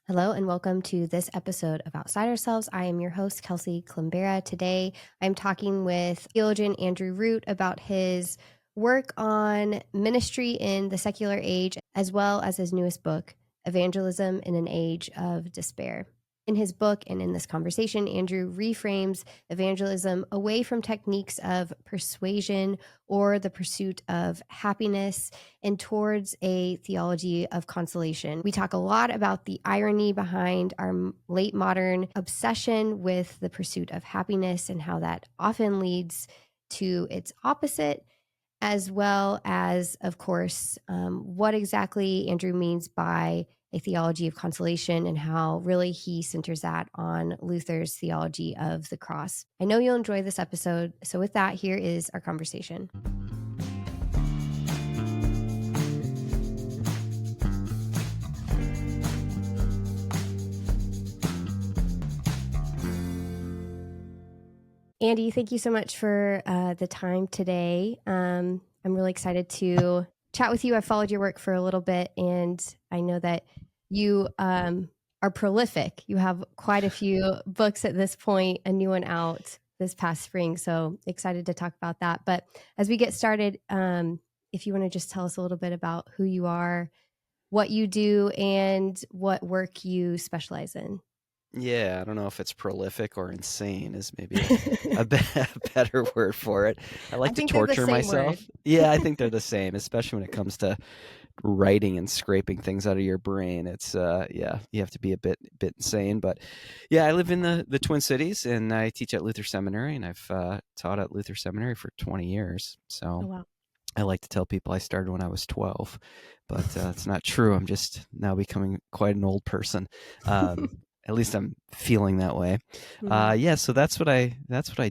Hello and welcome to this episode of Outside Ourselves. I am your host, Kelsi Climbera. Today, I'm talking with theologian Andrew Root about his work on ministry in the secular age, as well as his newest book, Evangelism in an Age of Despair. In his book and in this conversation, Andrew reframes evangelism away from techniques of persuasion or the pursuit of happiness and towards a theology of consolation. We talk a lot about the irony behind our late modern obsession with the pursuit of happiness and how that often leads to its opposite, as well as, of course, what exactly Andrew means by a theology of consolation and how really he centers that on Luther's theology of the cross. I know you'll enjoy this episode. So with that, here is our conversation. Andy, thank you so much for the time today. I'm really excited to chat with you. I've followed your work for a little bit, and I know that you are prolific. You have quite a few books at this point, a new one out this past spring. So excited to talk about that. But as we get started, if you want to just tell us a little bit about who you are, what you do, and what work you specialize in. Yeah, I don't know if it's prolific or insane is maybe a better word for it. I I like to think they're the torture same word. myself. Yeah, I think they're the same, especially when it comes to writing and scraping things out of your brain. It's yeah, you have to be a bit insane. But yeah, I live in the Twin Cities and I teach at Luther Seminary, and I've taught at Luther Seminary for 20 years. So Oh, wow. I like to tell people I started when I was 12, but it's not true. I'm just now becoming quite an old person. At least I'm feeling that way. Mhm. Yeah, so that's what I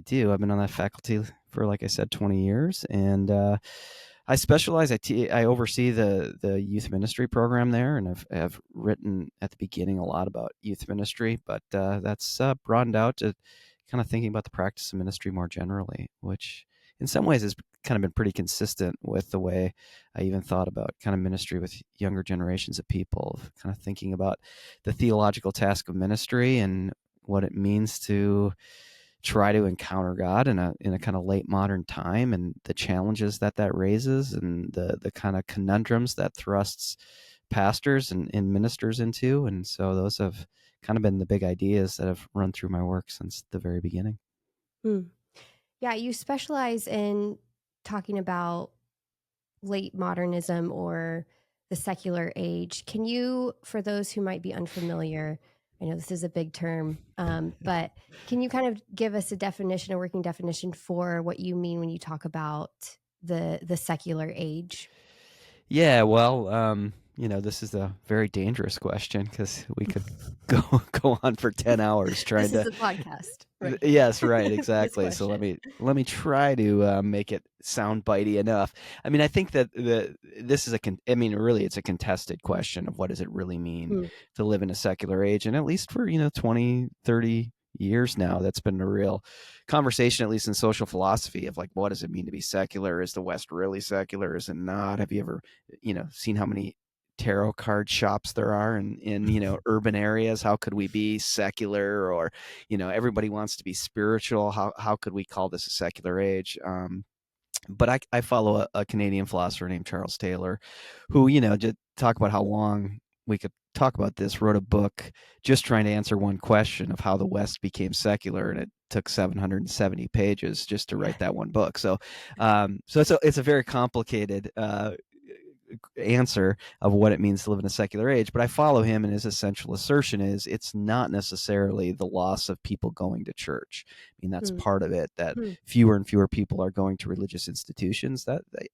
do. I've been on that faculty for, like I said, 20 years, and I specialize. I oversee the youth ministry program there, and I've written at the beginning a lot about youth ministry, but that's broadened out to kind of thinking about the practice of ministry more generally, which in some ways has kind of been pretty consistent with the way I even thought about kind of ministry with younger generations of people, kind of thinking about the theological task of ministry and what it means to try to encounter God in a kind of late modern time, and the challenges that raises, and the kind of conundrums that thrusts pastors and ministers into. And so those have kind of been the big ideas that have run through my work since the very beginning. Mm. Yeah, you specialize in talking about late modernism or the secular age. Can you, for those who might be unfamiliar, I know this is a big term, but can you kind of give us a definition, a working definition for what you mean when you talk about the secular age? Yeah, well, this is a very dangerous question because we could go on for 10 hours trying This is to. the podcast right here. Yes, right, This exactly. So let question. me try to make it sound bitey enough. I mean, I think that this is really it's a contested question of what does it really mean Mm. to live in a secular age, and at least for 20, 30 years now, that's been a real conversation, at least in social philosophy, of like, what does it mean to be secular? Is the West really secular? Is it not? Have you ever seen how many tarot card shops there are in urban areas? How could we be secular? Or everybody wants to be spiritual. How could we call this a secular age? But I follow a Canadian philosopher named Charles Taylor, who, just talk about how long we could talk about this, wrote a book just trying to answer one question of how the West became secular, and it took 770 pages just to Yeah. write that one book. So it's a very complicated answer of what it means to live in a secular age. But I follow him, and his essential assertion is it's not necessarily the loss of people going to church. I mean, that's Mm. part of it, that Mm. fewer and fewer people are going to religious institutions.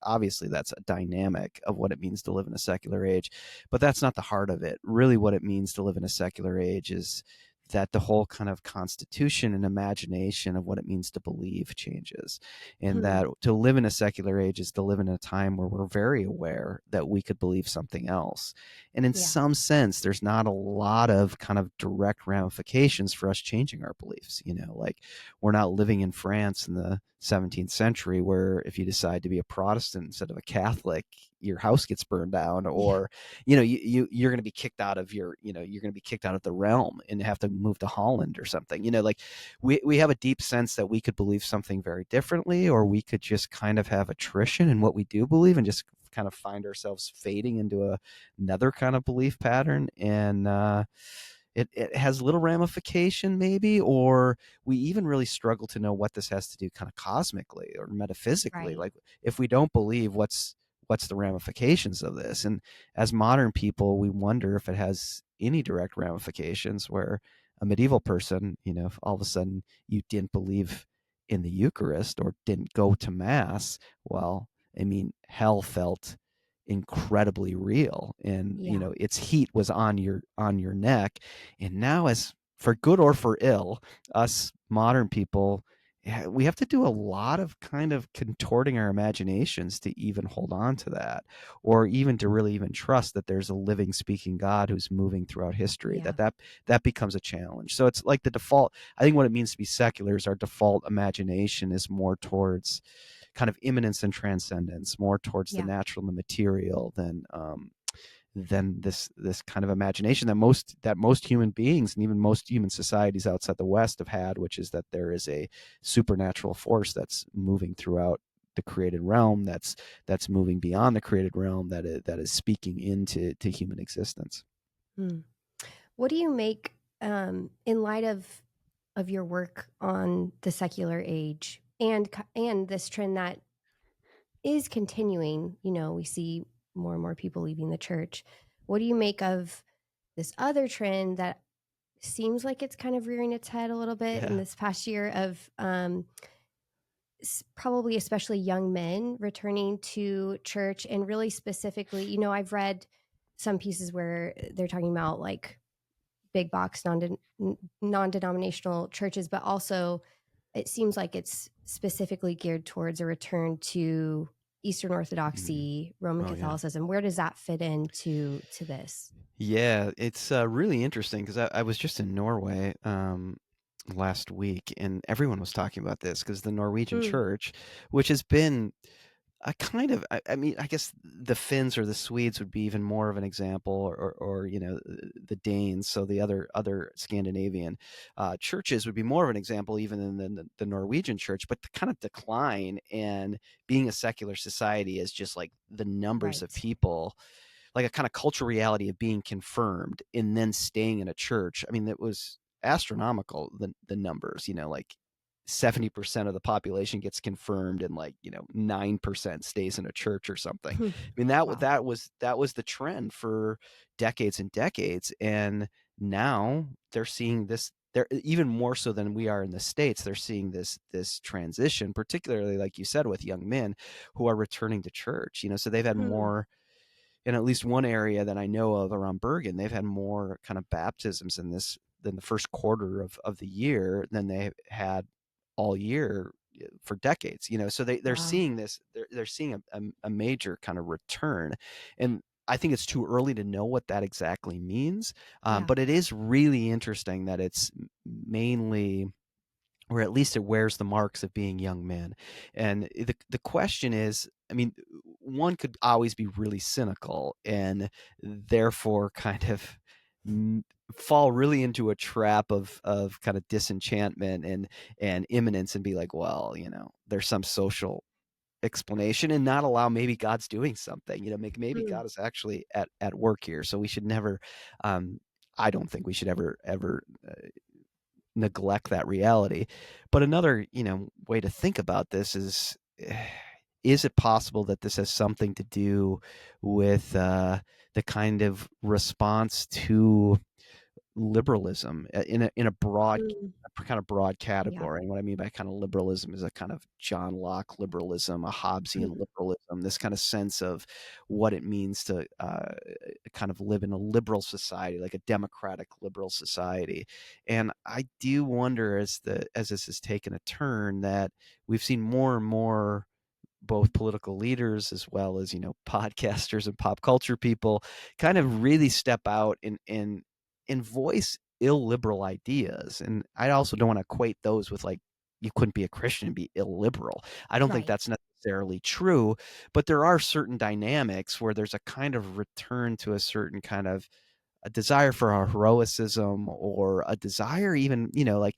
Obviously that's a dynamic of what it means to live in a secular age, but that's not the heart of it. Really, what it means to live in a secular age is that the whole kind of constitution and imagination of what it means to believe changes, and Mm. that to live in a secular age is to live in a time where we're very aware that we could believe something else. And in Yeah. some sense, there's not a lot of kind of direct ramifications for us changing our beliefs. Like, we're not living in France in the 17th century, where if you decide to be a Protestant instead of a Catholic, your house gets burned down, Yeah. or you're going to be kicked out of you're going to be kicked out of the realm and have to move to Holland or something. Like we have a deep sense that we could believe something very differently, or we could just kind of have attrition in what we do believe and just kind of find ourselves fading into another kind of belief pattern. And it has little ramification maybe, or we even really struggle to know what this has to do kind of cosmically or metaphysically. Right. Like, if we don't believe, what's the ramifications of this? And as modern people, we wonder if it has any direct ramifications, where a medieval person, if all of a sudden you didn't believe in the Eucharist or didn't go to Mass, well, I mean, hell felt incredibly real, and Yeah. its heat was on your neck. And now, as for good or for ill, us modern people, we have to do a lot of kind of contorting our imaginations to even hold on to that, or even to really even trust that there's a living, speaking God who's moving throughout history. Yeah. That becomes a challenge. So it's like the default. I think what it means to be secular is our default imagination is more towards kind of immanence and transcendence, more towards the Yeah. natural and the material than this kind of imagination that most human beings and even most human societies outside the West have had, which is that there is a supernatural force that's moving throughout the created realm, that's moving beyond the created realm, that is speaking into human existence. Hmm. What do you make in light of your work on the secular age and this trend that is continuing? We see more and more people leaving the church. What do you make of this other trend that seems like it's kind of rearing its head a little bit in Yeah. this past year of probably especially young men returning to church, and really specifically, I've read some pieces where they're talking about like big box non-denominational churches, but also it seems like it's specifically geared towards a return to Eastern Mhm. Orthodoxy, Roman Oh yeah. Catholicism. Where does that fit into this? Yeah, it's really interesting because I was just in Norway last week, and everyone was talking about this because the Norwegian Mm, church, which has been a kind of, I mean, I guess the Finns or the Swedes would be even more of an example, or the Danes, so the other Scandinavian churches would be more of an example even than the Norwegian church. But the kind of decline and being a secular society is just like the numbers of right. people, like a kind of cultural reality of being confirmed and then staying in a church. I mean, it was astronomical, the numbers, like 70% of the population gets confirmed, and like 9% stays in a church or something. I mean, Wow. that was the trend for decades and decades. And now they're seeing this, they're even more so than we are in the States. They're seeing this transition, particularly like you said, with young men who are returning to church. So they've had Hmm. more, in at least one area that I know of around Bergen, they've had more kind of baptisms in this than the first quarter of the year than they had all year for decades. So they're Wow. seeing this, they're seeing a major kind of return. And I think it's too early to know what that exactly means. Yeah. But it is really interesting that it's mainly, or at least it wears the marks of being young men. And the question is, I mean, one could always be really cynical and therefore kind of fall really into a trap of kind of disenchantment and imminence, and be like, well, there's some social explanation, and not allow, maybe God's doing something, maybe Hmm. God is actually at work here. So we should never, um, I don't think we should ever neglect that reality. But another, way to think about this is it possible that this has something to do with the kind of response to liberalism in a broad, Mm, kind of broad yeah. category? And what I mean by kind of liberalism is a kind of John Locke liberalism, a Hobbesian liberalism, this kind of sense of what it means to kind of live in a liberal society, like a democratic liberal society. And I do wonder, as this has taken a turn, that we've seen more and more, both political leaders as well as podcasters and pop culture people, kind of really step out and voice illiberal ideas. And I also don't want to equate those with like you couldn't be a Christian and be illiberal. I don't think Right. that's necessarily true, but there are certain dynamics where there's a kind of return to a certain kind of a desire for a heroicism or a desire even, like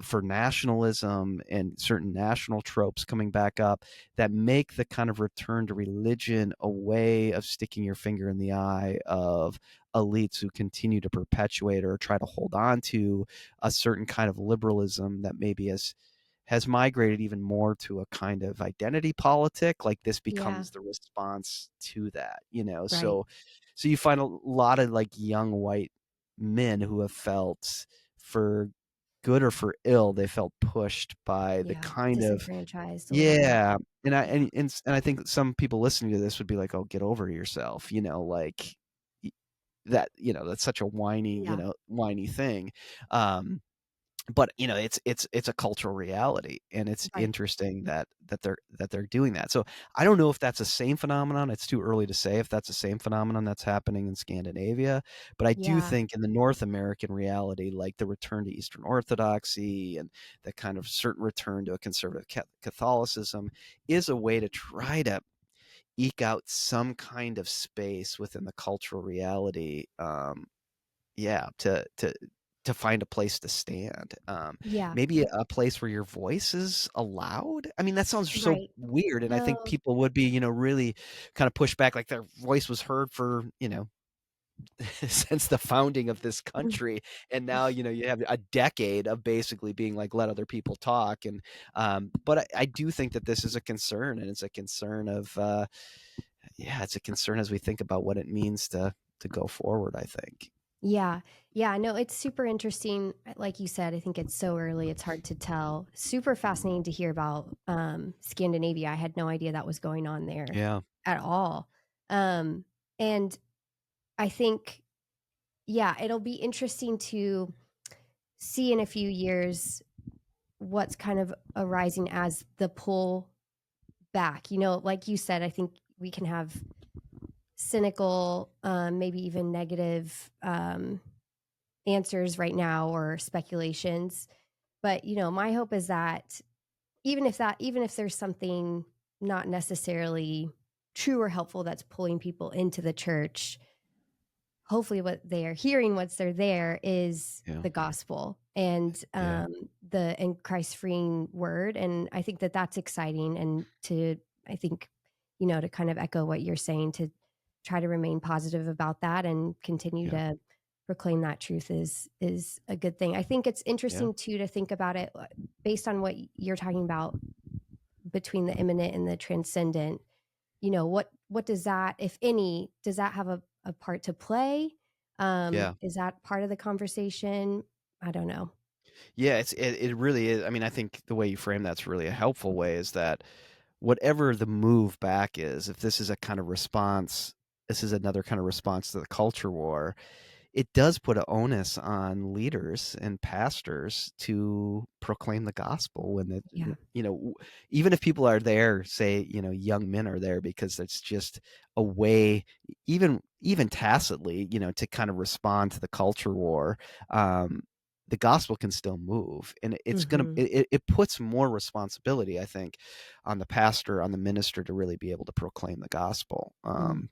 for nationalism and certain national tropes coming back up that make the kind of return to religion a way of sticking your finger in the eye of elites who continue to perpetuate or try to hold on to a certain kind of liberalism that maybe has migrated even more to a kind of identity politic. Like this Yeah. becomes the response to that, Right. so you find a lot of like young white men who have felt, for good or for ill, they felt pushed by the Yeah. kind of, Disenfranchised a little bit. yeah, and I Yeah. and I think some people listening to this would be like, "Oh, get over yourself," like y- that, that's such a whiny, Yeah. whiny thing. Um, but it's a cultural reality, and it's Right. interesting that they're doing that. So I don't know if that's the same phenomenon. It's too early to say if that's the same phenomenon that's happening in Scandinavia, but I do Yeah. think in the North American reality, like the return to Eastern Orthodoxy and the kind of certain return to a conservative Catholicism is a way to try to eke out some kind of space within the cultural reality, yeah, to find a place to stand. Yeah. Maybe a place where your voice is allowed? I mean, that sounds so Right. weird, and I think No. people would be, really kind of push back, like their voice was heard for, since the founding of this country, and now, you have a decade of basically being like, "Let other people talk," and, but I do think that this is a concern, and it's a concern of, yeah, it's a concern as we think about what it means to go forward, I think. Yeah. Yeah. No, it's super interesting. Like you said, I think it's so early, it's hard to tell. Super fascinating to hear about Scandinavia. I had no idea that was going on there Yeah. at all. Um, and I think, yeah, it'll be interesting to see in a few years what's kind of arising as the pull back. Like you said, I think we can have cynical, maybe even negative answers right now or speculations. But my hope is that even if there's something not necessarily true or helpful that's pulling people into the church, hopefully what they are hearing once they're there is Yeah. the gospel and Yeah. the Christ freeing word. And I think that that's exciting. And I think, to kind of echo what you're saying, to try to remain positive about that and continue Yeah. to proclaim that truth is a good thing. I think it's Yeah. interesting too to think about it based on what you're talking about between the immanent and the transcendent. What does that, if any, does that have a part to play? Yeah. Is that part of the conversation? I don't know. Yeah, it really is. I mean, I think the way you frame that's really a helpful way is that whatever the move back is, if this is a kind of response, this is another kind of response to the culture war. It does put a onus on leaders and pastors to proclaim the gospel when Yeah. even if people are there, say, young men are there because it's just a way, even tacitly, to kind of respond to the culture war. um the gospel can still move, and Mhm. it puts more responsibility, I think, on the pastor, on the minister, to really be able to proclaim the gospel. Mm.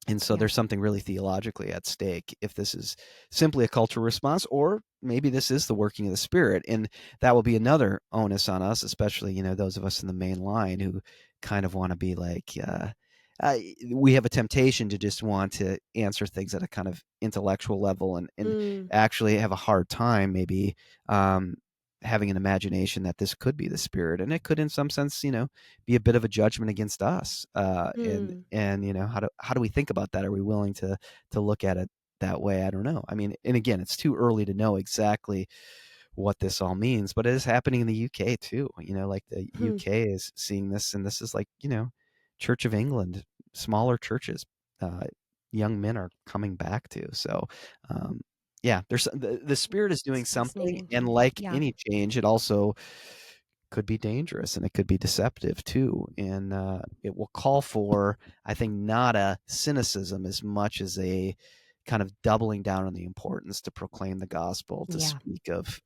And so Yeah. there's something really theologically at stake if this is simply a cultural response, or maybe this is the working of the Spirit. And that will be another onus on us, especially, those of us in the main line who kind of want to be like, uh, we have a temptation to just want to answer things at a kind of intellectual level, and Mm. actually have a hard time maybe having an imagination that this could be the Spirit. And it could, in some sense, be a bit of a judgment against us. Mm. And how do we think about that? Are we willing to look at it that way? I don't know. I mean, and again, it's too early to know exactly what this all means, but it is happening in the UK too. Like the Hmm. UK is seeing this, and this is like, Church of England, smaller churches, uh, young men are coming back to. So, um, yeah, there's the Spirit is doing It's something, fascinating. and like Yeah. any change, it also could be dangerous, and it could be deceptive too. And it will call for, I think, not a cynicism as much as a kind of doubling down on the importance to proclaim the gospel, to Yeah. speak of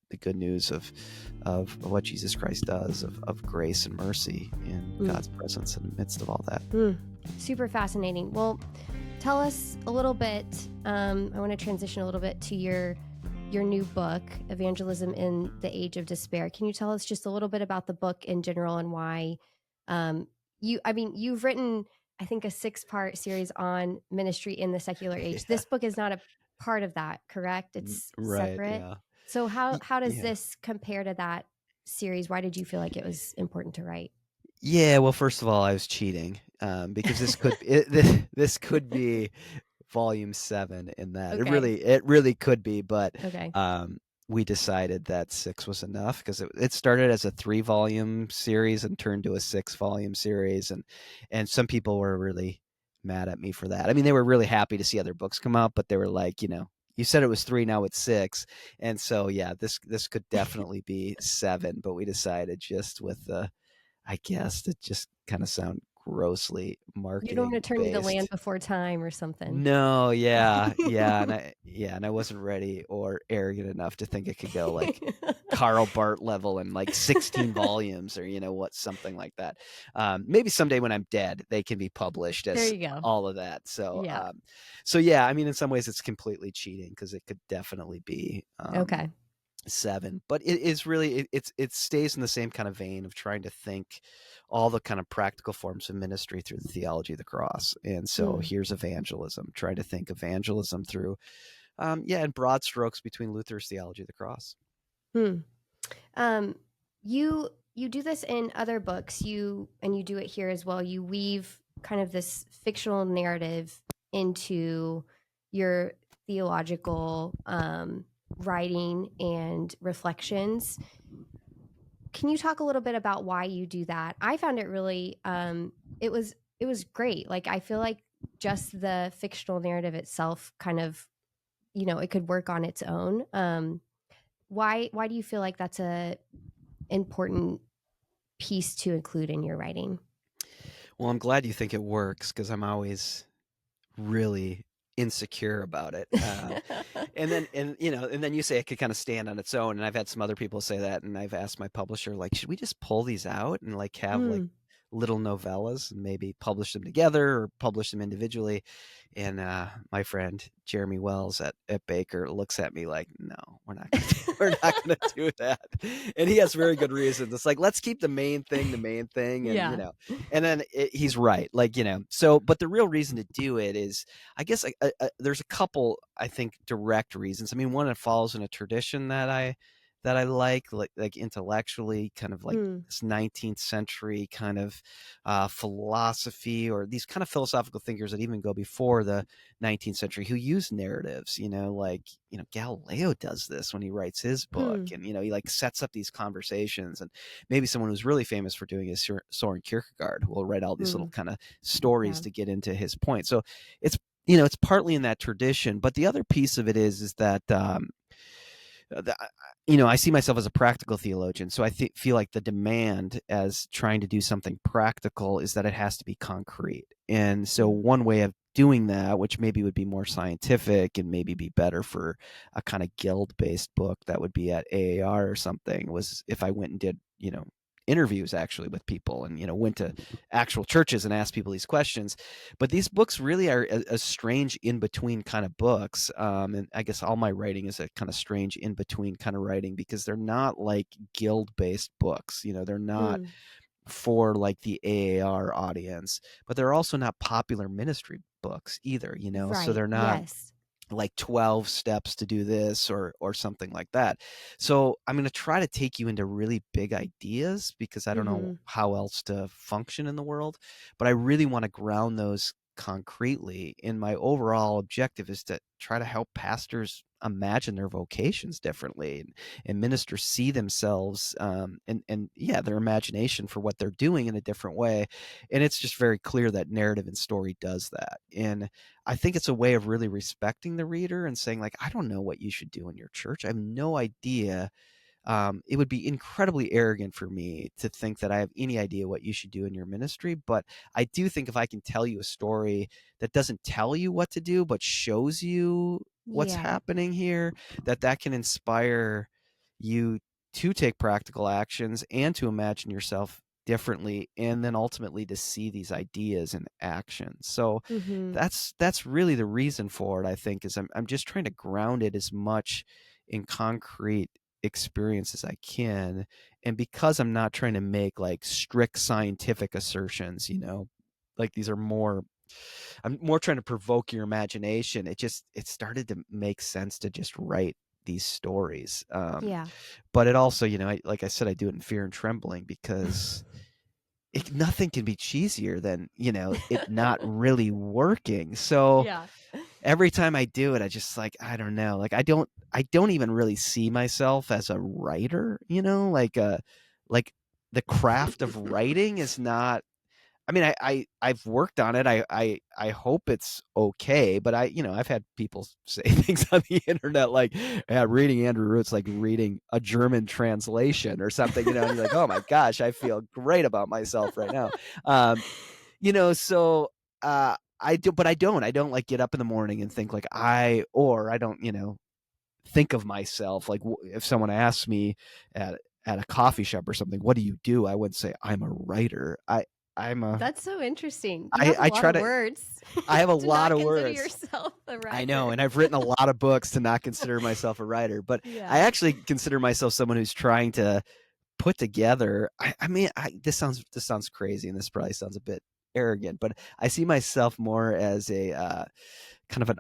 the good news of what Jesus Christ does, of grace and mercy in Mm. God's presence in the midst of all that. Super fascinating. Well, tell us a little bit. I want to transition a little bit to your new book, Evangelism in the Age of Despair. Can you tell us just a little bit about the book in general and why you've written, I think, a 6-part series on ministry in the secular age. Yeah. This book is not a part of that, correct? It's Right. separate. Yeah. So how does Yeah. this compare to that series? Why did you feel like it was important to write? Yeah. Well, first of all, I was cheating because this could be volume 7 in that. Okay. It really could be, but Okay. we decided that 6 was enough because it started as a 3-volume series and turned to a 6-volume series, and some people were really mad at me for that. I mean, they were really happy to see other books come out, but they were like, you said it was 3, now it's 6. And so yeah, this could definitely be 7, but we decided just with the, I guess, it just kind of sound grossly You don't want marketing to turn to the Land based. Before Time or something. No, and I wasn't ready or arrogant enough to think it could go like Karl Barth level in like 16 volumes or what, something like that. Maybe someday when I'm dead, they can be published There as you go. all of that. So, Yeah. so yeah, I mean, in some ways, it's completely cheating because it could definitely be Okay. 7, but it is really it stays in the same kind of vein of trying to think all the kind of practical forms of ministry through the theology of the cross. And so here's evangelism, trying to think evangelism through in broad strokes between Luther's theology of the cross. You do this in other books, and you do it here as well. You weave kind of this fictional narrative into your theological writing and reflections. Can you talk a little bit about why you do that? I found it really it was great. Like, I feel like just the fictional narrative itself kind of, it could work on its own. Why do you feel like that's a important piece to include in your writing? Well, I'm glad you think it works because I'm always really insecure about it. And then you say it could kind of stand on its own. And I've had some other people say that. And I've asked my publisher, like, should we just pull these out and like have like little novellas and maybe publish them together or publish them individually? And my friend Jeremy Wells at Baker looks at me like, no, we're not gonna do that. And he has very good reasons. It's like, let's keep the main thing, and Yeah. and then he's right. Like, so, but the real reason to do it is, I guess, there's a couple, I think, direct reasons. I mean, one, it follows in a tradition that I like intellectually, kind of like this 19th century kind of philosophy, or these kind of philosophical thinkers that even go before the 19th century who use narratives, like, Galileo does this when he writes his book, and, he like sets up these conversations. And maybe someone who's really famous for doing is Soren Kierkegaard, who will write all these little kind of stories to get into his point. So it's, it's partly in that tradition, but the other piece of it is that, I see myself as a practical theologian. So I feel like the demand as trying to do something practical is that it has to be concrete. And so one way of doing that, which maybe would be more scientific and maybe be better for a kind of guild-based book that would be at AAR or something, was if I went and did, interviews actually with people and, went to actual churches and asked people these questions. But these books really are a strange in-between kind of books. And I guess all my writing is a kind of strange in-between kind of writing, because they're not like guild-based books. They're not for like the AAR audience, but they're also not popular ministry books either, so Right. they're not Yes. like 12 steps to do this or something like that. So I'm going to try to take you into really big ideas, because I don't know how else to function in the world, but I really want to ground those concretely. And my overall objective is to try to help pastors imagine their vocations differently, and ministers see themselves and their imagination for what they're doing in a different way. And it's just very clear that narrative and story does that. And I think it's a way of really respecting the reader and saying, like, I don't know what you should do in your church. I have no idea it would be incredibly arrogant for me to think that I have any idea what you should do in your ministry. But I do think if I can tell you a story that doesn't tell you what to do, but shows you what's Yeah. happening here, that can inspire you to take practical actions and to imagine yourself differently, and then ultimately to see these ideas in action. So Mm-hmm. that's really the reason for it, I think, is I'm just trying to ground it as much in concrete experience as I can. And because I'm not trying to make like strict scientific assertions, like these are more, I'm more trying to provoke your imagination. It started to make sense to just write these stories. Yeah. But it also, like I said, I do it in fear and trembling because nothing can be cheesier than, it not really working. So Yeah. every time I do it, I just like, I don't know, like I don't even really see myself as a writer, like the craft of writing is not, I mean, I've worked on it. I hope it's okay, but I've had people say things on the internet like, yeah, reading Andrew Root's like reading a German translation or something, and you're like, oh my gosh, I feel great about myself right now. So I don't like get up in the morning and think like I don't, think of myself like, if someone asks me at a coffee shop or something, what do you do? I wouldn't say I'm a writer. I'm a That's so interesting. You have a I lot try of to words I have a to lot not of consider words. yourself a I know, writer. and I've written a lot of books to not consider myself a writer, but I Yeah. actually consider myself someone who's trying to put together. I mean, this sounds crazy, and this probably sounds a bit arrogant, but I see myself more as a kind of an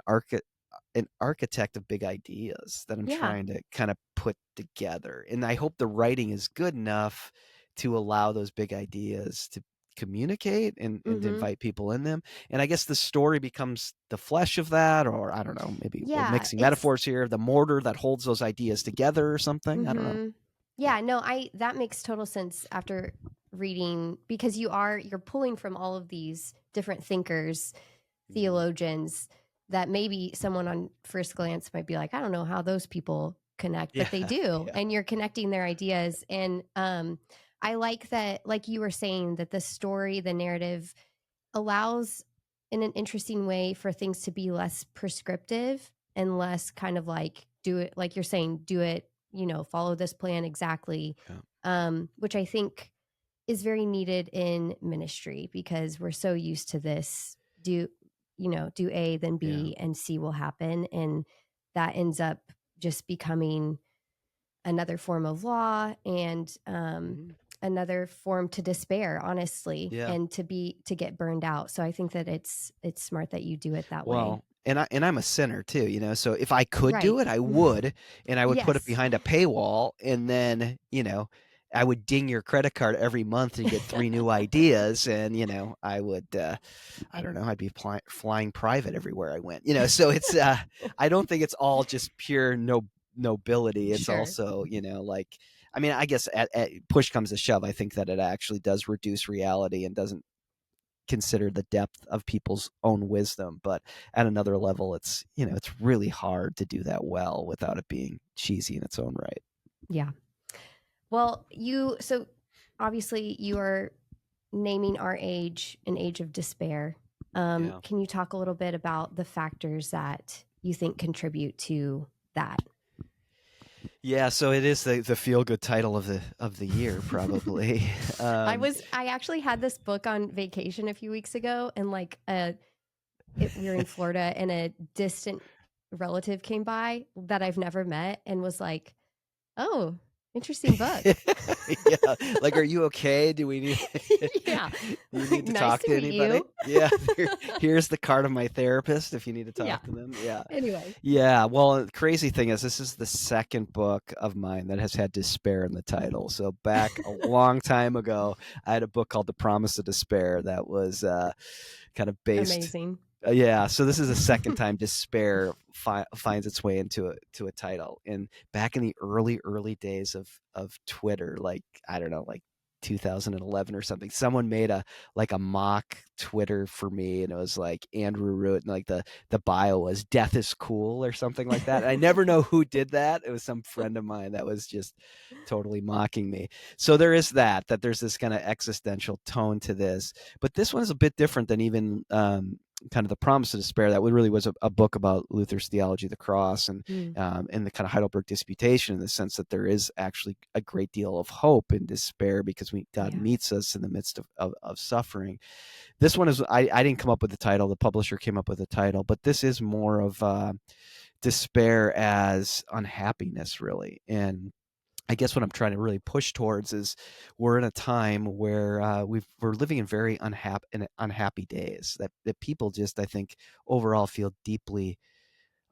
architect of big ideas that I'm Yeah. trying to kind of put together. And I hope the writing is good enough to allow those big ideas to communicate and to Mm-hmm. invite people in them. And I guess the story becomes the flesh of that, or I don't know, maybe we're Yeah. mixing It's metaphors here, the mortar that holds those ideas together or something. I don't know. mm-hmm. Yeah. Yeah, no, that makes total sense after reading because you're pulling from all of these different thinkers, Mhm. theologians that maybe someone on first glance might be like, I don't know how those people connect, Yeah. but they do. Yeah. And you're connecting their ideas. And I like that, like you were saying, that the story, the narrative allows in an interesting way for things to be less prescriptive and less kind of like do it, like you're saying, do it, follow this plan exactly, Yeah. which I think is very needed in ministry because we're so used to this do A, then Yeah. B, and C will happen. And that ends up just becoming another form of law and Mhm. another form to despair, honestly, Yeah. and to get burned out. So I think that it's smart that you do it that way. Well, and I'm a sinner too, so if I could Right. do it, I would, and I would put it Yes. behind a paywall, and then, I would ding your credit card every month to get 3 new ideas, and, I would, I don't know, I'd be flying private everywhere I went, so it's, I don't think it's all just pure nobility. It's Sure. also, like, I mean, I guess at push comes to shove, I think that it actually does reduce reality and doesn't consider the depth of people's own wisdom. But at another level, it's really hard to do that well without it being cheesy in its own right. Yeah. Well, so obviously you are naming our age an age of despair. Yeah. Can you talk a little bit about the factors that you think contribute to that? Yeah, so it is the feel good title of the year, probably. um, I actually had this book on vacation a few weeks ago, and like we were in Florida, and a distant relative came by that I've never met, and was like, "Oh, interesting book." yeah, like, are you okay? Do we need Yeah, do you need to nice talk to to meet anybody? you. Yeah, here's the card of my therapist if you need to Yeah. talk to them. Yeah. Anyway. Yeah, well, the crazy thing is this is the second book of mine that has had despair in the title. So back a long time ago, I had a book called The Promise of Despair that was kind of based. Amazing. Yeah, so this is the second time despair finds its way into a title. And back in the early days of Twitter, like, I don't know, like 2011 or something. Someone made a mock Twitter for me, and it was like Andrew Root, and like the bio was "Death is cool" or something like that. And I never know who did that. It was some friend of mine that was just totally mocking me. So there is that there's this kind of existential tone to this, but this one is a bit different than even kind of The Promise of Despair. That really was a book about Luther's theology of the cross, and Mm. the kind of Heidelberg Disputation, in the sense that there is actually a great deal of hope in despair, because God Yeah. meets us in the midst of suffering. This one is, I didn't come up with the title, the publisher came up with the title, but this is more of despair as unhappiness, really. And I guess what I'm trying to really push towards is, we're in a time where we're living in very unhappy days, that people just, I think, overall feel deeply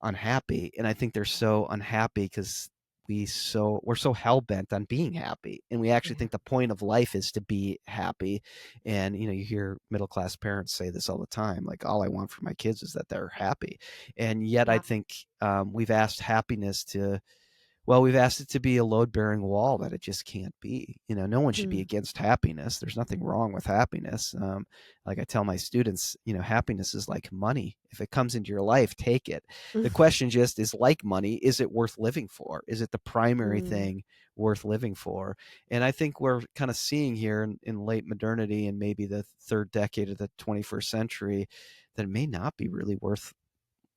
unhappy. And I think they're so unhappy because we're so hell-bent on being happy, and we actually Yeah. think the point of life is to be happy. And you hear middle-class parents say this all the time, like, all I want for my kids is that they're happy. And yet I Yeah. think we've asked it to be a load-bearing wall that it just can't be. No one should be Mm. against happiness. There's nothing wrong with happiness. Like I tell my students, happiness is like money. If it comes into your life, take it. The question just is, like money, is it worth living for? Is it the primary Mm. thing worth living for? And I think we're kind of seeing here in late modernity, and maybe the third decade of the 21st century, that it may not be really worth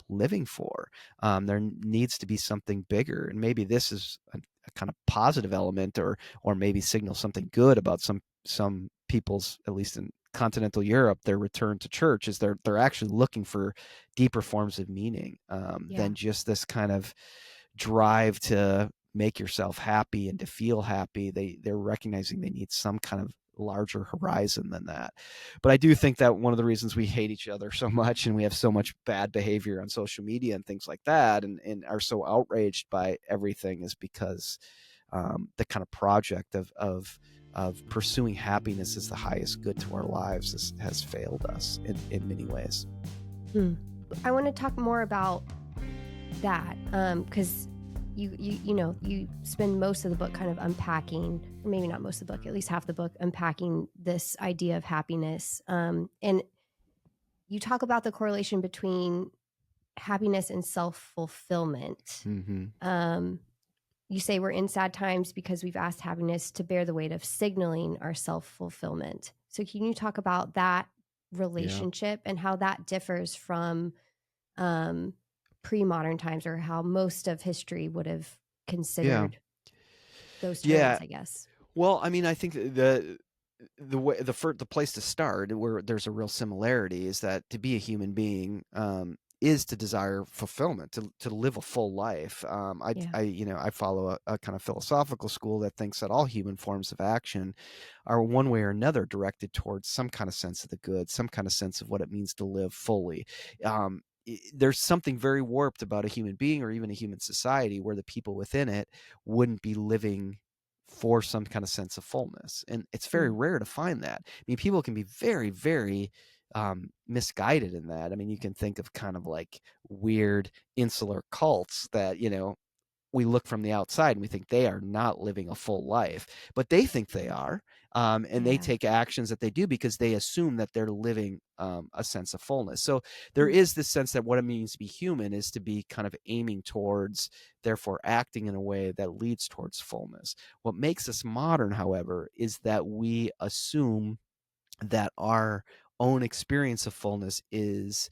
living for. There needs to be something bigger, and maybe this is a kind of positive element, or maybe signals something good about some people's, at least in continental Europe, their return to church, is they're actually looking for deeper forms of meaning, Yeah. than just this kind of drive to make yourself happy and to feel happy. They're recognizing they need some kind of larger horizon than that. But I do think that one of the reasons we hate each other so much, and we have so much bad behavior on social media and things like that, and are so outraged by everything, is because the kind of project of pursuing happiness as the highest good to our lives has failed us in many ways. I want to talk more about that, because you spend most of the book kind of unpacking, or maybe not most of the book, at least half the book, unpacking this idea of happiness, and you talk about the correlation between happiness and self-fulfillment. Mm-hmm. You say we're in sad times because we've asked happiness to bear the weight of signaling our self-fulfillment. So can you talk about that relationship and how that differs from pre-modern times, or how most of history would have Yeah. considered those terms, Yeah. I guess? Well, I mean, I think the place to start, where there's a real similarity, is that to be a human being is to desire fulfillment, to live a full life. Yeah. I follow a kind of philosophical school that thinks that all human forms of action are one way or another directed towards some kind of sense of the good, some kind of sense of what it means to live fully. There's something very warped about a human being, or even a human society, where the people within it wouldn't be living for some kind of sense of fullness. And it's very rare to find that. I mean, people can be very, very misguided in that. I mean, you can think of kind of like weird insular cults that, we look from the outside and we think they are not living a full life, but they think they are. And they Yeah. take actions that they do because they assume that they're living a sense of fullness. So there Mm. is this sense that what it means to be human is to be kind of aiming towards, therefore acting in a way that leads towards fullness. What makes us modern, however, is that we assume that our own experience of fullness is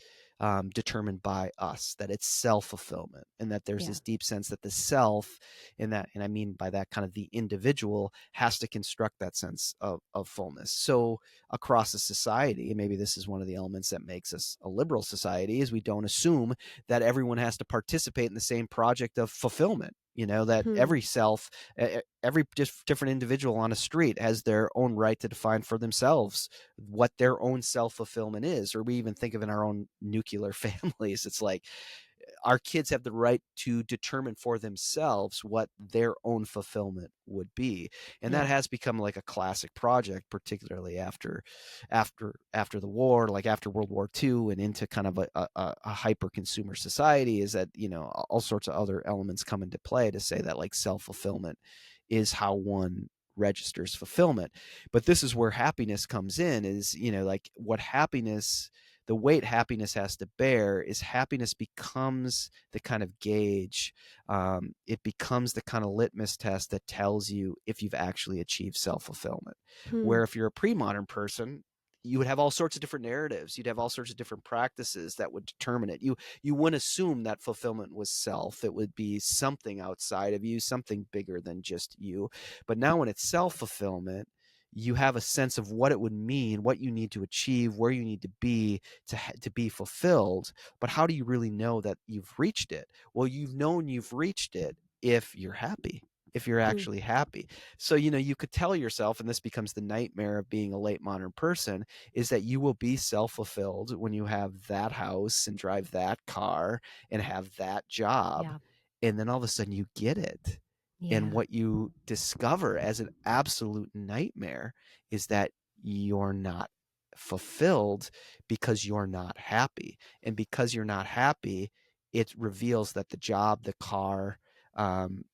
determined by us, that it's self-fulfillment, and that there's Yeah. this deep sense that the self, and I mean by that kind of the individual, has to construct that sense of fullness. So across a society, and maybe this is one of the elements that makes us a liberal society, is we don't assume that everyone has to participate in the same project of fulfillment. That Hmm. every different individual on a street has their own right to define for themselves what their own self-fulfillment is. Or we even think of in our own nuclear families, it's like our kids have the right to determine for themselves what their own fulfillment would be. And that Yeah. has become like a classic project, particularly after the war, like after World War II, and into kind of a hyper consumer society, is that, all sorts of other elements come into play to say that like self-fulfillment is how one registers fulfillment. But this is where happiness comes in, is, like what happiness, the weight happiness has to bear is happiness becomes the kind of gauge. It becomes the kind of litmus test that tells you if you've actually achieved self-fulfillment. Hmm. Where if you're a pre-modern person, you would have all sorts of different narratives. You'd have all sorts of different practices that would determine it. You wouldn't assume that fulfillment was self. It would be something outside of you, something bigger than just you. But now when it's self-fulfillment, you have a sense of what it would mean, what you need to achieve, where you need to be to be fulfilled. But how do you really know that you've reached it? Well, you've known you've reached it if you're happy, if you're Hmm. actually happy. So, you could tell yourself, and this becomes the nightmare of being a late modern person, is that you will be self-fulfilled when you have that house and drive that car and have that job. Yeah. And then all of a sudden you get it. And Yeah. what you discover as an absolute nightmare is that you're not fulfilled because you're not happy. And because you're not happy, it reveals that the job, the car, um,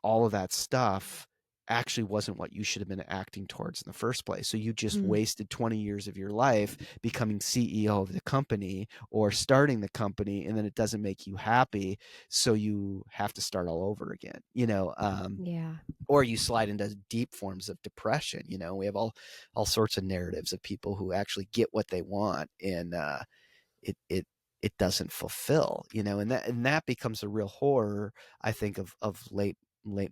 all of that stuff actually wasn't what you should have been acting towards in the first place. So you just Hmm. wasted 20 years of your life becoming CEO of the company or starting the company, and then it doesn't make you happy. So you have to start all over again, Yeah. or you slide into deep forms of depression. We have all sorts of narratives of people who actually get what they want, and it it doesn't fulfill, and that becomes a real horror, I think, of late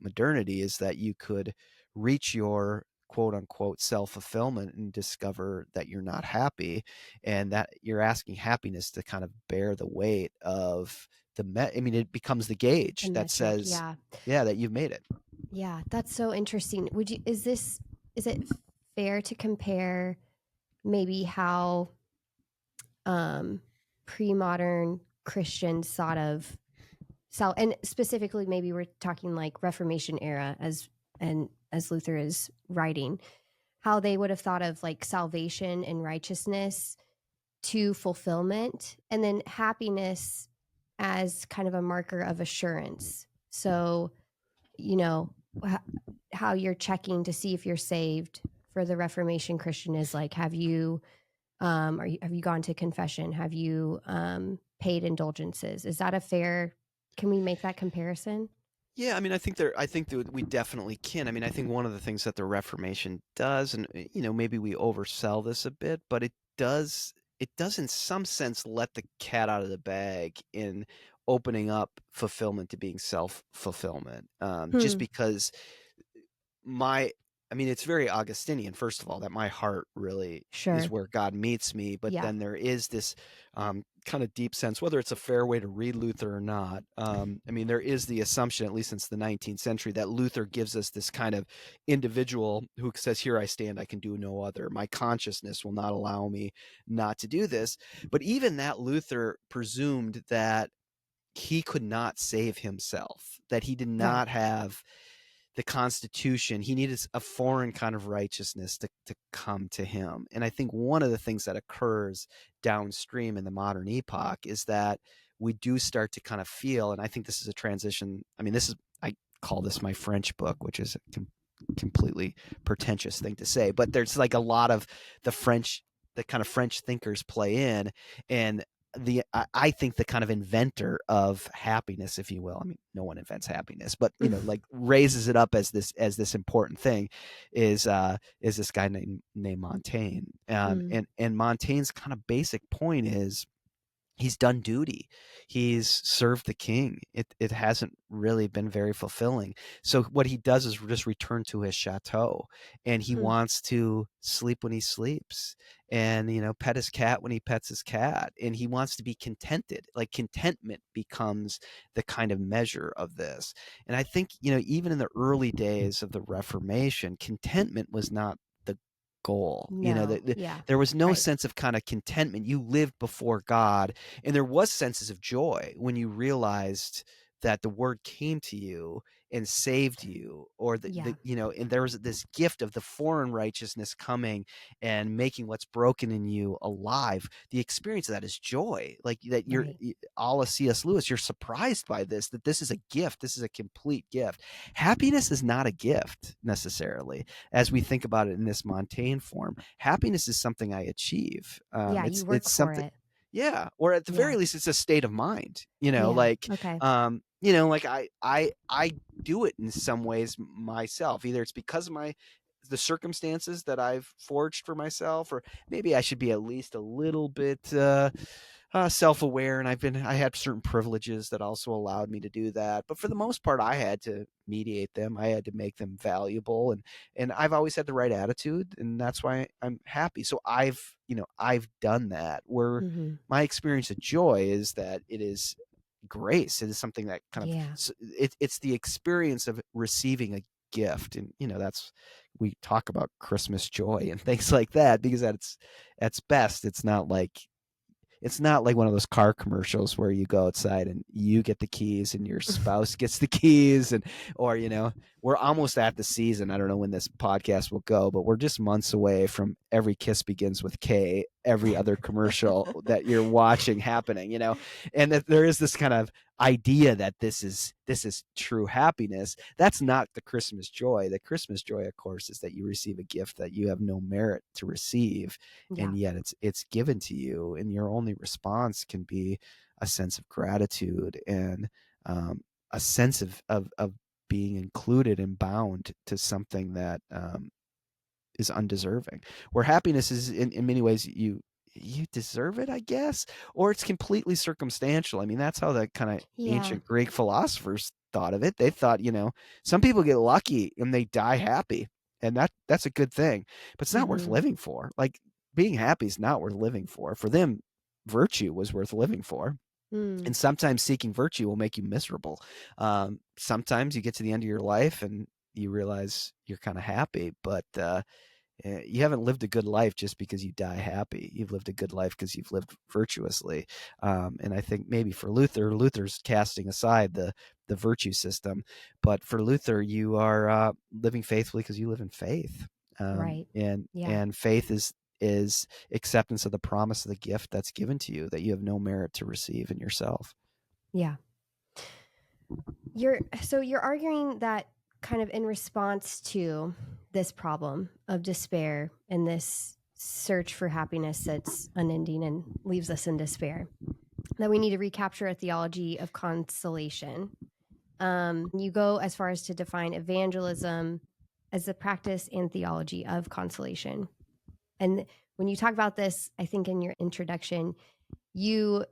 modernity, is that you could reach your quote unquote self-fulfillment and discover that you're not happy, and that you're asking happiness to kind of bear the weight of I mean, it becomes the The gauge that metric. says, Yeah. yeah, that you've made it. Yeah. That's so interesting. Is it fair to compare maybe how um, pre-modern Christians thought of and specifically maybe we're talking like Reformation era as Luther is writing, how they would have thought of like salvation and righteousness to fulfillment, and then happiness as kind of a marker of assurance. So, you know, how you're checking to see if you're saved for the Reformation Christian is like, have you have you gone to confession? Have you paid indulgences? Is that a fair? Can we make that comparison? Yeah, I mean, I think that we definitely can. I mean, I think one of the things that the Reformation does, and maybe we oversell this a bit, but it does in some sense let the cat out of the bag in opening up fulfillment to being self-fulfillment. Just Hmm. because my I mean, it's very Augustinian, first of all, that my heart really is Sure. where God meets me. But Yeah. then there is this kind of deep sense, whether it's a fair way to read Luther or not. I mean, there is the assumption, at least since the 19th century, that Luther gives us this kind of individual who says, "Here I stand, I can do no other. My consciousness will not allow me not to do this." But even that Luther presumed that he could not save himself, that he did Right. not have the Constitution. He needed a foreign kind of righteousness to come to him. And I think one of the things that occurs downstream in the modern epoch is that we do start to kind of feel, and I think this is a transition. I mean, I call this my French book, which is a completely pretentious thing to say, but there's like a lot of the kind of French thinkers play in, and I think the kind of inventor of happiness, if you will. I mean, no one invents happiness, but like raises it up as this important thing, is this guy named Montaigne. Mm. And Montaigne's kind of basic point is he's done duty. He's served the king. It hasn't really been very fulfilling. So what he does is just return to his chateau, and he Hmm. wants to sleep when he sleeps, and pet his cat when he pets his cat, and he wants to be contented. Like contentment becomes the kind of measure of this. And I think even in the early days of the Reformation, contentment was not the goal. No. Yeah. There was no Right. sense of kind of contentment. You lived before God, and there was senses of joy when you realized that the word came to you and saved you, or Yeah. and there was this gift of the foreign righteousness coming and making what's broken in you alive. The experience of that is joy. Like that, Right. a la C.S. Lewis, you're surprised by this, that this is a gift. This is a complete gift. Happiness is not a gift necessarily, as we think about it in this Montaigne form. Happiness is something I achieve. Yeah. You It's work for something, it. yeah, or at the Yeah. very least, it's a state of mind. Yeah. Okay. Like I do it in some ways myself. Either it's because of the circumstances that I've forged for myself, or maybe I should be at least a little bit self-aware, and I had certain privileges that also allowed me to do that. But for the most part, I had to mediate them. I had to make them valuable, and I've always had the right attitude, and that's why I'm happy. So I've done that. Where Mm-hmm. my experience of joy is that it is grace. It is something that kind of Yeah. it's the experience of receiving a gift, and that's, we talk about Christmas joy and things like that, because that's best. It's not like one of those car commercials where you go outside and you get the keys and your spouse gets the keys, or we're almost at the season. I don't know when this podcast will go, but we're just months away from Every Kiss Begins with K, every other commercial that you're watching happening, and that there is this kind of idea that this is true happiness. That's not the Christmas joy. The Christmas joy, of course, is that you receive a gift that you have no merit to receive, Yeah. and yet it's given to you, and your only response can be a sense of gratitude, and a sense of being included and bound to something that is undeserving. Where happiness is, in many ways, you deserve it, I guess, or it's completely circumstantial. I mean, that's how the kind of Yeah. ancient Greek philosophers thought of it. They thought, some people get lucky and they die happy, and that's a good thing, but it's not worth Mm-hmm. living for. Like, being happy is not worth living for. For them, virtue was worth living for. Mm. And sometimes seeking virtue will make you miserable. Sometimes you get to the end of your life and you realize you're kind of happy, but you haven't lived a good life just because you die happy. You've lived a good life because you've lived virtuously. And I think maybe for Luther's casting aside the virtue system, but for Luther, you are living faithfully because you live in faith. Right. And Yeah. faith is acceptance of the promise of the gift that's given to you, that you have no merit to receive in yourself. Yeah. So you're arguing that kind of in response to this problem of despair and this search for happiness that's unending and leaves us in despair, that we need to recapture a theology of consolation. You go as far as to define evangelism as the practice and theology of consolation. And when you talk about this, I think in your introduction, you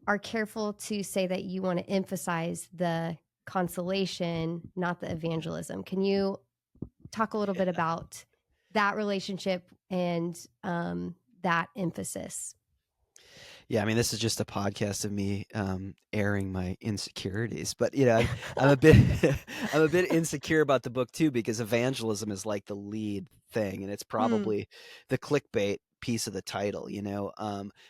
are careful to say that you want to emphasize the consolation, not the evangelism. Can you talk a little bit about that relationship and that emphasis? Yeah, I mean, this is just a podcast of me airing my insecurities, but I'm a bit I'm a bit insecure about the book too, because evangelism is like the lead thing, and it's Mm. probably the clickbait piece of the title,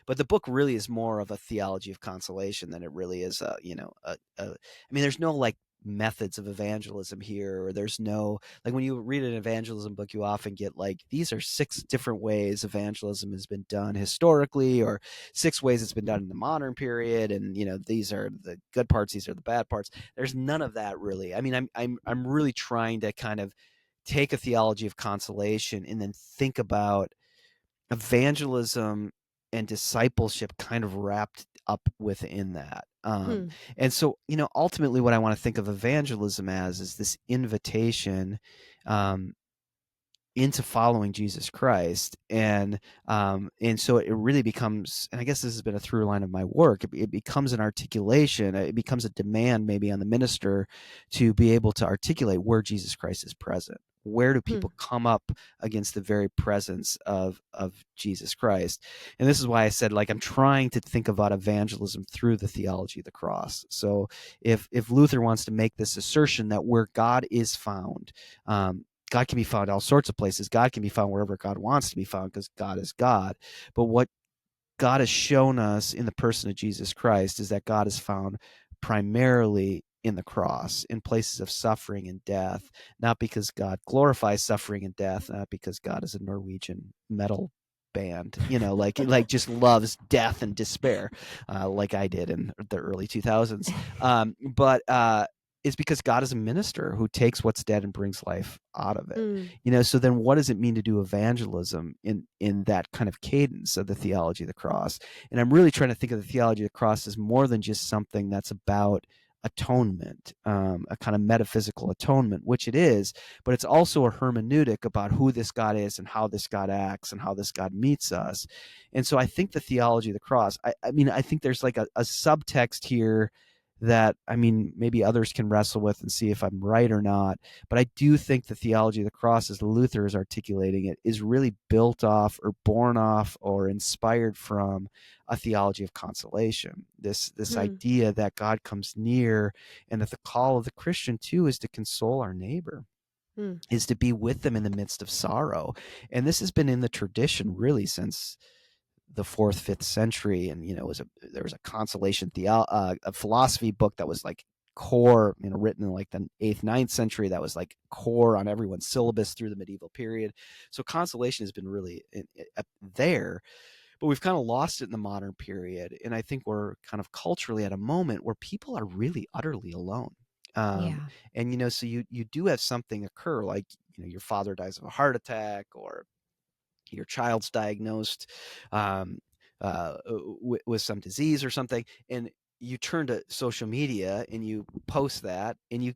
but the book really is more of a theology of consolation than it really is I mean, there's no like methods of evangelism here, or there's no, like, when you read an evangelism book, you often get like, these are 6 different ways evangelism has been done historically, or 6 ways it's been done in the modern period, and these are the good parts, these are the bad parts. There's none of that really. I mean, I'm really trying to kind of take a theology of consolation and then think about evangelism and discipleship kind of wrapped up within that. Hmm. And so, ultimately what I want to think of evangelism as is this invitation um, into following Jesus Christ. And so it really becomes, and I guess this has been a through line of my work, it becomes an articulation, it becomes a demand maybe on the minister to be able to articulate where Jesus Christ is present. Where do Hmm. people come up against the very presence of Jesus Christ? And this is why I said, like, I'm trying to think about evangelism through the theology of the cross. So if Luther wants to make this assertion that where God is found, God can be found all sorts of places. God can be found wherever God wants to be found, because God is God. But what God has shown us in the person of Jesus Christ is that God is found primarily in the cross, in places of suffering and death, not because God glorifies suffering and death, not because God is a Norwegian metal band, like just loves death and despair, like I did in the early 2000s. But it's because God is a minister who takes what's dead and brings life out of it. So then what does it mean to do evangelism in that kind of cadence of the theology of the cross? And I'm really trying to think of the theology of the cross as more than just something that's about atonement, a kind of metaphysical atonement, which it is, but it's also a hermeneutic about who this God is and how this God acts and how this God meets us. And so I think the theology of the cross, I think there's like a subtext here that, maybe others can wrestle with and see if I'm right or not. But I do think the theology of the cross, as Luther is articulating it, is really built off or born off or inspired from a theology of consolation. This idea that God comes near, and that the call of the Christian too is to console our neighbor, is to be with them in the midst of sorrow. And this has been in the tradition really since the 4th, 5th century. And there was a consolation a philosophy book that was like core, written in like the 8th, 9th century, that was like core on everyone's syllabus through the medieval period. So consolation has been really there, but we've kind of lost it in the modern period. And I think we're kind of culturally at a moment where people are really utterly alone. Yeah. And so you do have something occur, like your father dies of a heart attack, or your child's diagnosed with some disease or something, and you turn to social media and you post that, and you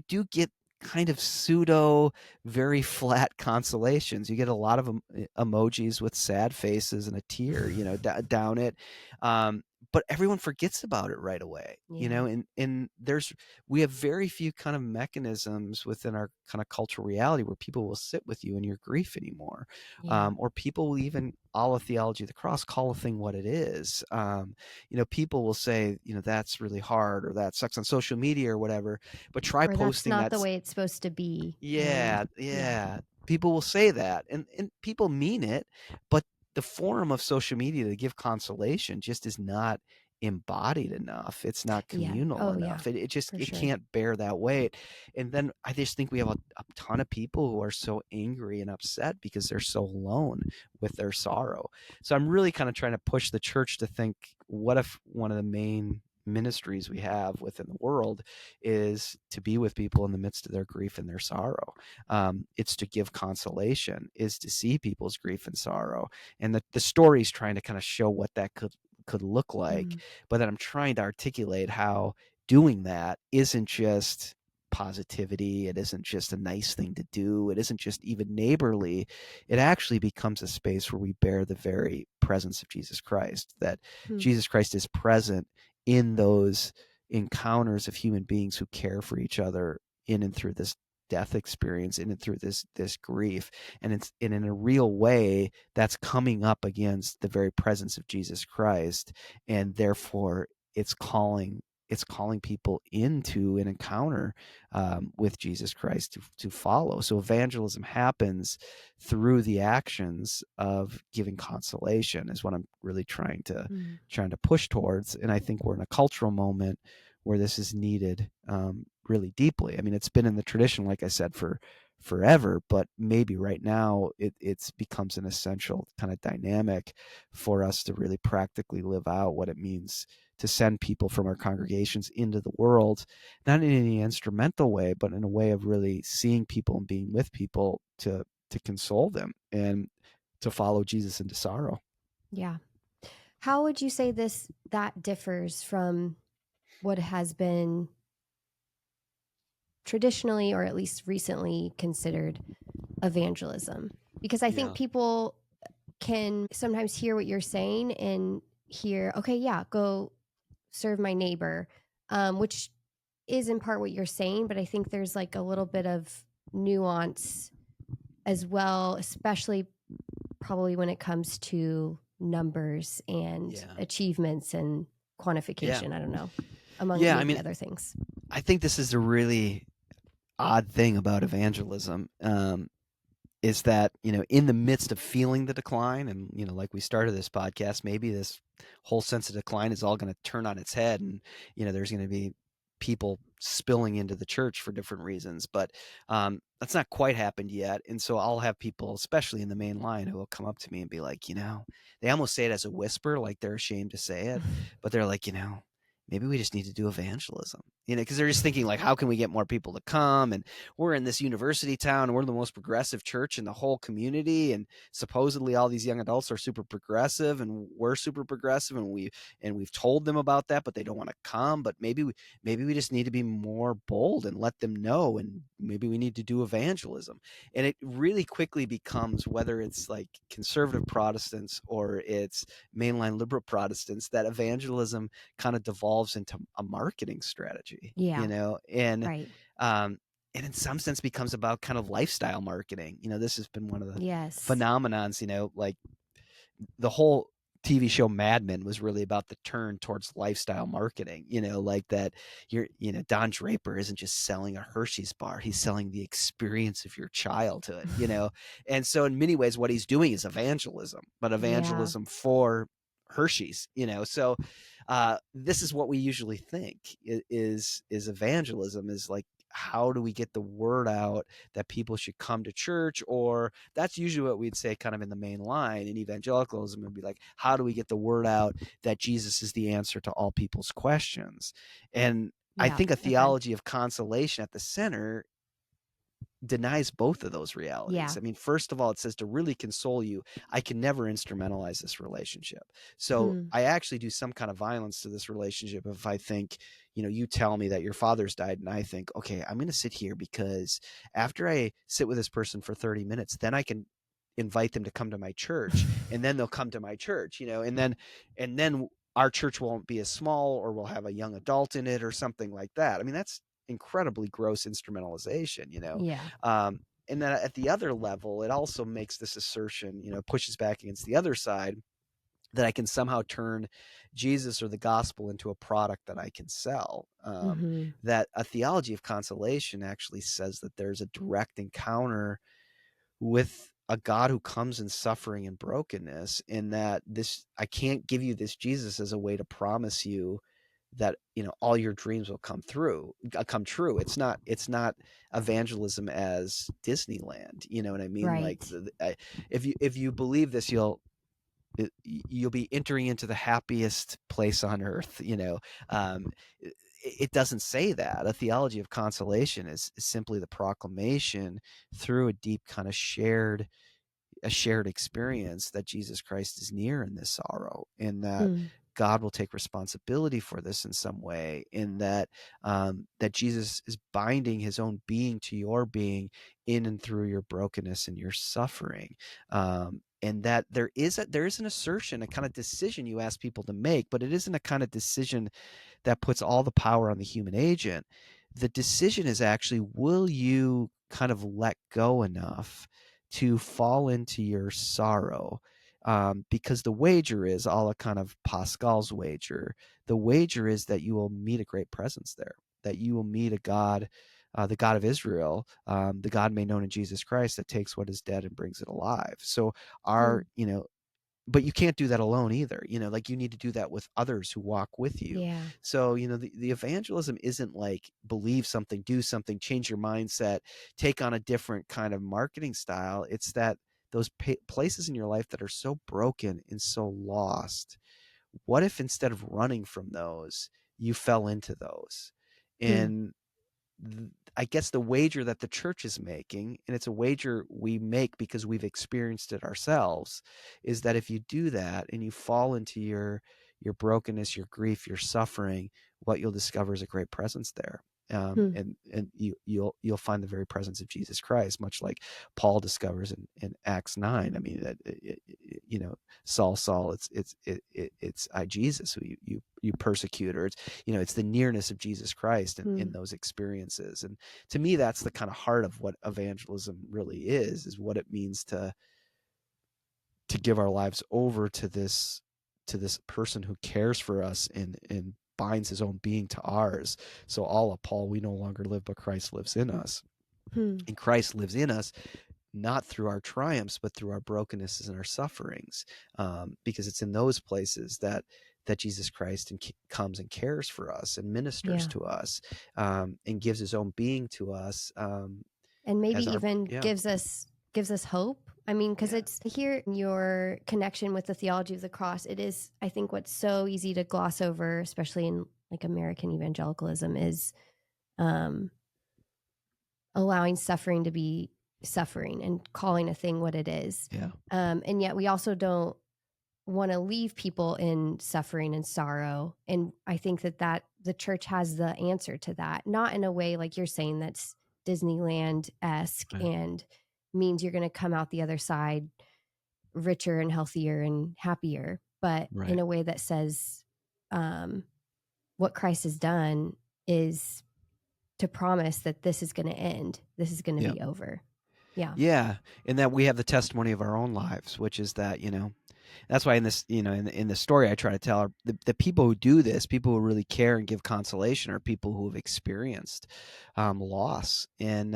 do get kind of pseudo, very flat consolations. You get a lot of emojis with sad faces and a tear, down it. But everyone forgets about it right away, Yeah. and we have very few kind of mechanisms within our kind of cultural reality where people will sit with you in your grief anymore. Yeah. Or people will even, a la theology of the cross, call a thing what it is. People will say, that's really hard, or that sucks on social media or whatever, but try Or that's posting not that. the way it's supposed to be. And Yeah, yeah. yeah. People will say that, and people mean it, but the forum of social media to give consolation just is not embodied enough. It's not Yeah. communal Oh, yeah. enough. It just For it sure. can't bear that weight. And then I just think we have a ton of people who are so angry and upset because they're so alone with their sorrow. So I'm really kind of trying to push the church to think, what if one of the main ministries we have within the world is to be with people in the midst of their grief and their sorrow. It's to give consolation, is to see people's grief and sorrow. And the story is trying to kind of show what that could look like. But then I'm trying to articulate how doing that isn't just positivity. It isn't just a nice thing to do. It isn't just even neighborly. It actually becomes a space where we bear the very presence of Jesus Christ, that Jesus Christ is present in those encounters of human beings who care for each other in and through this death experience, in and through this grief. And in a real way, that's coming up against the very presence of Jesus Christ. And therefore it's calling people into an encounter with Jesus Christ to follow. So evangelism happens through the actions of giving consolation, is what I'm really trying to push towards. And I think we're in a cultural moment where this is needed really deeply. I mean, it's been in the tradition, like I said, for forever, but maybe right now it's becomes an essential kind of dynamic for us to really practically live out what it means to send people from our congregations into the world, not in any instrumental way, but in a way of really seeing people and being with people to console them and to follow Jesus into sorrow. Yeah. How would you say that differs from what has been traditionally, or at least recently, considered evangelism? Because I think Yeah. people can sometimes hear what you're saying and hear, okay, yeah, go serve my neighbor, which is in part what you're saying, but I think there's like a little bit of nuance as well, especially probably when it comes to numbers and Yeah. achievements and Yeah. quantification. I don't know, among Yeah. maybe other things. I think this is a really odd thing about evangelism, is that, in the midst of feeling the decline, and, like we started this podcast, maybe this whole sense of decline is all going to turn on its head, and, there's going to be people spilling into the church for different reasons, but that's not quite happened yet. And so I'll have people, especially in the main line, who will come up to me and be like, they almost say it as a whisper, like they're ashamed to say it, but they're like, maybe we just need to do evangelism, because they're just thinking like, how can we get more people to come? And we're in this university town, and we're the most progressive church in the whole community, and supposedly all these young adults are super progressive, and we're super progressive, and we've told them about that, but they don't want to come. But maybe we just need to be more bold and let them know, and maybe we need to do evangelism. And it really quickly becomes, whether it's like conservative Protestants or it's mainline liberal Protestants, that evangelism kind of devolves into a marketing strategy, Yeah. and Right. and in some sense becomes about kind of lifestyle marketing. This has been one of the Yes. phenomenons, like the whole TV show Mad Men was really about the turn towards lifestyle marketing, like that Don Draper isn't just selling a Hershey's bar, he's selling the experience of your childhood, and so in many ways what he's doing is evangelism, but Yeah. evangelism for Hershey's, so this is what we usually think is evangelism, is like, how do we get the word out that people should come to church? Or that's usually what we'd say kind of in the main line in evangelicalism, would be like, how do we get the word out that Jesus is the answer to all people's questions? And I Yeah. think a Okay. theology of consolation at the center denies both of those realities. Yeah. I mean, first of all, it says, to really console you, I can never instrumentalize this relationship. So I actually do some kind of violence to this relationship if I think, you tell me that your father's died, and I think, okay, I'm going to sit here, because after I sit with this person for 30 minutes, then I can invite them to come to my church, and then they'll come to my church, and then our church won't be as small, or we'll have a young adult in it or something like that. I mean, that's incredibly gross instrumentalization, Yeah. and then at the other level, it also makes this assertion, pushes back against the other side, that I can somehow turn Jesus or the gospel into a product that I can sell. That a theology of consolation actually says that there's a direct encounter with a God who comes in suffering and brokenness, and that I can't give you this Jesus as a way to promise you that all your dreams will come true. It's not evangelism as Disneyland, you know what I mean? Like, Right. if you believe this, you'll be entering into the happiest place on earth. It doesn't say that. A theology of consolation is simply the proclamation through a deep kind of shared experience that Jesus Christ is near in this sorrow, and that God will take responsibility for this in some way, in that that Jesus is binding his own being to your being in and through your brokenness and your suffering. And that there is an assertion, a kind of decision you ask people to make, but it isn't a kind of decision that puts all the power on the human agent. The decision is actually, will you kind of let go enough to fall into your sorrow? Because the wager is all a kind of Pascal's wager. The wager is that you will meet a great presence there, that you will meet a God, the God of Israel, the God made known in Jesus Christ, that takes what is dead and brings it alive. So but you can't do that alone either. Like, you need to do that with others who walk with you. Yeah. So, the evangelism isn't like believe something, do something, change your mindset, take on a different kind of marketing style. It's that those places in your life that are so broken and so lost, what if instead of running from those, you fell into those? And I guess the wager that the church is making, and it's a wager we make because we've experienced it ourselves, is that if you do that and you fall into your brokenness, your grief, your suffering, what you'll discover is a great presence there. And you'll find the very presence of Jesus Christ, much like Paul discovers in Acts 9. I mean, Saul, it's I Jesus who you persecute, or it's the nearness of Jesus Christ in those experiences. And to me, that's the kind of heart of what evangelism really is what it means to give our lives over to this person who cares for us and binds his own being to ours. So all of Paul, we no longer live, but Christ lives in us. And Christ lives in us not through our triumphs, but through our brokennesses and our sufferings, because it's in those places that that Jesus Christ comes and cares for us and ministers Yeah. to us, and gives his own being to us, And maybe as our even gives us hope. I mean, because it's here in your connection with the theology of the cross. It is, I think, what's so easy to gloss over, especially in like American evangelicalism, is allowing suffering to be suffering and calling a thing what it is. Yeah. And yet we also don't want to leave people in suffering and sorrow. And I think that the church has the answer to that, not in a way like you're saying that's Disneyland-esque and means you're going to come out the other side richer and healthier and happier, but in a way that says what Christ has done is to promise that this is going to end. This is going to be over. Yeah. Yeah. And that we have the testimony of our own lives, which is that, that's why in this, in the story I try to tell, the people who do this, people who really care and give consolation, are people who have experienced loss and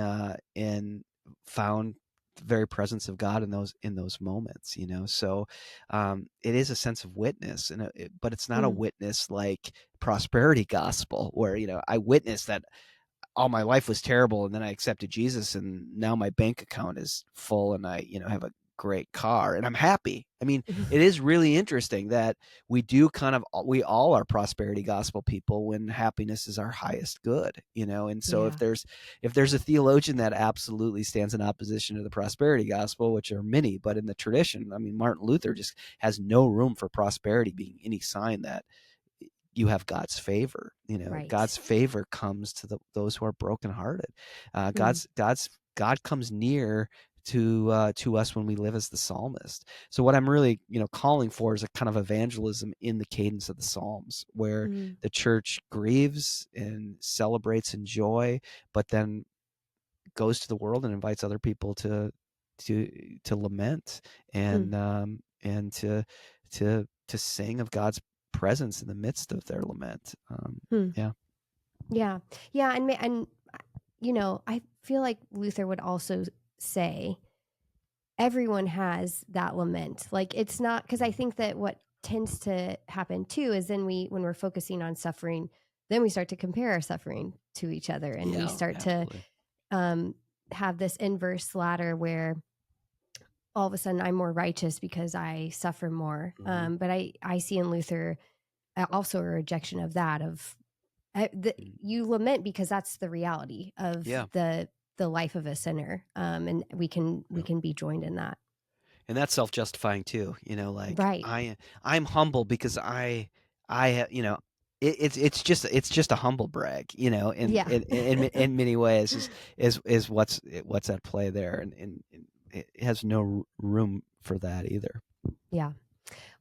found the very presence of God in those moments, So it is a sense of witness, but it's not a witness like prosperity gospel where, I witnessed that all my life was terrible and then I accepted Jesus and now my bank account is full and I, have a great car and I'm happy. I mean, it is really interesting that we all are prosperity gospel people when happiness is our highest good, And so if there's a theologian that absolutely stands in opposition to the prosperity gospel, which are many, but in the tradition, I mean, Martin Luther just has no room for prosperity being any sign that you have God's favor. God's favor comes to those who are brokenhearted. God comes near to us when we live as the psalmist. So what I'm really, calling for is a kind of evangelism in the cadence of the Psalms, where the church grieves and celebrates in joy, but then goes to the world and invites other people to lament and to sing of God's presence in the midst of their lament. Yeah. And I feel like Luther would also say everyone has that lament. Like, it's not, because I think that what tends to happen too is then when we're focusing on suffering, then we start to compare our suffering to each other, and we start to have this inverse ladder where all of a sudden I'm more righteous because I suffer more. But I see in Luther also a rejection of that, you lament because that's the reality of the life of a sinner. And we can be joined in that. And that's self-justifying too, Right. I'm humble because it's just a humble brag, in many ways is what's at play there. And it has no room for that either. Yeah.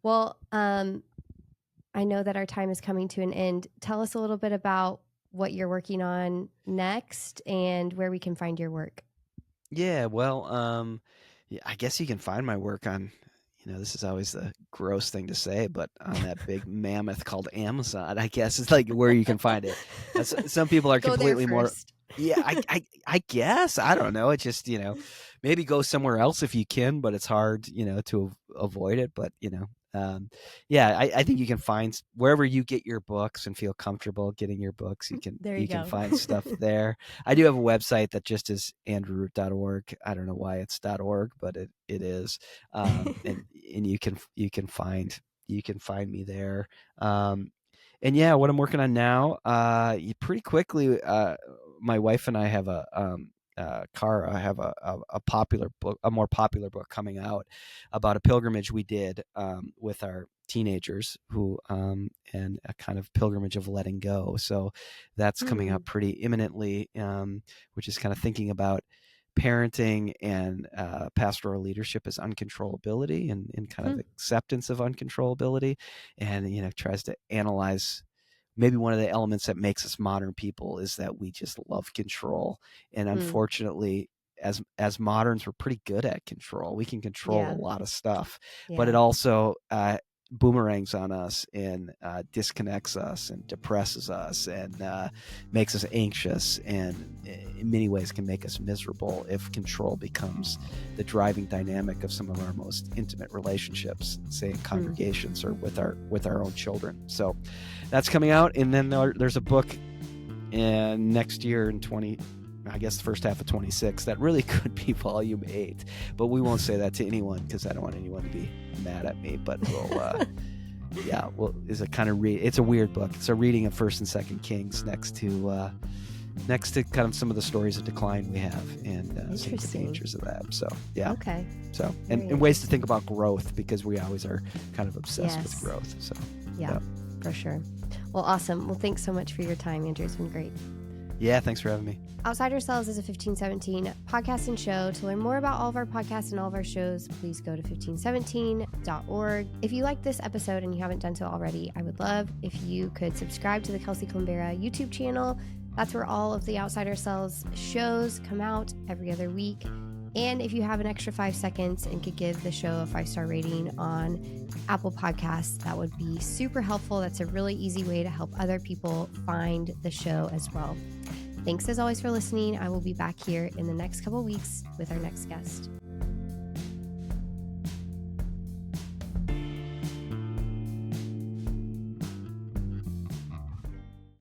Well, I know that our time is coming to an end. Tell us a little bit about what you're working on next and where we can find your work. Yeah, well, I guess you can find my work on, this is always the gross thing to say, but on that big mammoth called Amazon, I guess is like where you can find it. Some people are completely more. Yeah, I guess, I don't know. It just, maybe go somewhere else if you can, but it's hard, to avoid it. But, yeah, I think you can find wherever you get your books and feel comfortable getting your books. You can find stuff there. I do have a website that just is andrewroot.org. I don't know why it's .org, but it is. And you can find me there. And yeah, what I'm working on now, pretty quickly, my wife and I have I have a popular book, a more popular book coming out about a pilgrimage we did with our teenagers and a kind of pilgrimage of letting go. So that's coming up pretty imminently, which is kind of thinking about parenting and pastoral leadership as uncontrollability and kind of acceptance of uncontrollability, and tries to analyze maybe one of the elements that makes us modern people is that we just love control. And unfortunately, as moderns, we're pretty good at control. We can control a lot of stuff, but it also boomerangs on us and disconnects us and depresses us and makes us anxious, and in many ways can make us miserable if control becomes the driving dynamic of some of our most intimate relationships, say in congregations or with our own children. So that's coming out. And then there's a book next year in I guess the first half of 26, that really could be volume 8, but we won't say that to anyone because I don't want anyone to be mad at me. But we'll, it's a weird book. It's a reading of 1st and 2nd Kings next to kind of some of the stories of decline we have and some of the dangers of that. So yeah, okay. So and ways to think about growth, because we always are kind of obsessed with growth. So yeah, for sure. Well, awesome. Well, thanks so much for your time, Andrew. It's been great. Yeah, thanks for having me. Outside Ourselves is a 1517 podcast and show. To learn more about all of our podcasts and all of our shows, please go to 1517.org. If you like this episode and you haven't done so already, I would love if you could subscribe to the Kelsi Climbera YouTube channel. That's where all of the Outside Ourselves shows come out every other week. And if you have an extra 5 seconds and could give the show a 5-star rating on Apple Podcasts, that would be super helpful. That's a really easy way to help other people find the show as well. Thanks as always for listening. I will be back here in the next couple weeks with our next guest.